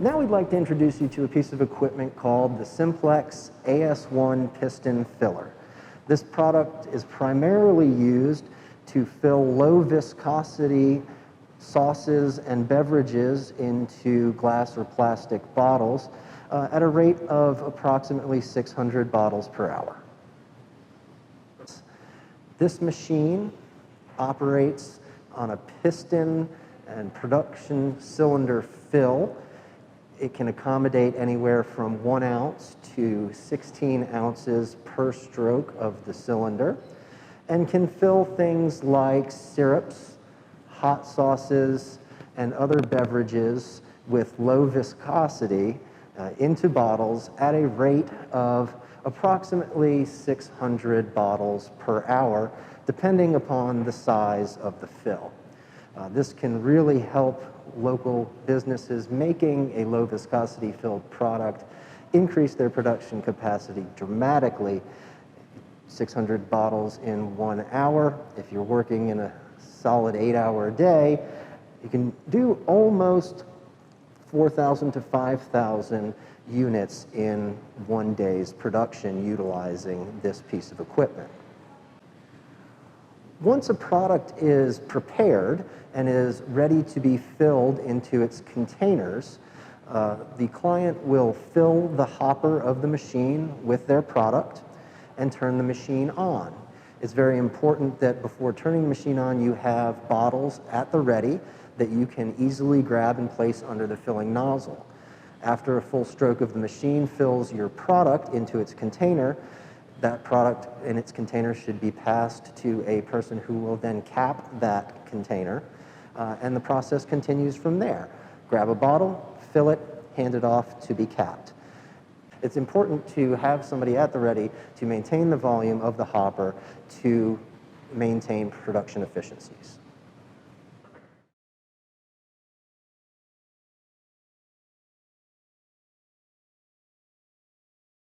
Now we'd like to introduce you to a piece of equipment called the Simplex AS-1 Piston Filler. This product is primarily used to fill low viscosity sauces and beverages into glass or plastic bottles at a rate of approximately 600 bottles per hour. This machine operates on a piston and production cylinder fill. It can accommodate anywhere from 1 ounce to 16 ounces per stroke of the cylinder, and can fill things like syrups, hot sauces, and other beverages with low viscosity into bottles at a rate of approximately 600 bottles per hour, depending upon the size of the fill. This can really help local businesses making a low viscosity filled product increase their production capacity dramatically. 600 bottles in 1 hour. If you're working in a solid 8-hour day, you can do almost 4,000 to 5,000 units in 1 day's production utilizing this piece of equipment. Once a product is prepared and is ready to be filled into its containers, the client will fill the hopper of the machine with their product and turn the machine on. It's very important that before turning the machine on, you have bottles at the ready that you can easily grab and place under the filling nozzle. After a full stroke of the machine fills your product into its container, that product in its container should be passed to a person who will then cap that container, and the process continues from there. Grab a bottle, fill it, hand it off to be capped. It's important to have somebody at the ready to maintain the volume of the hopper to maintain production efficiencies.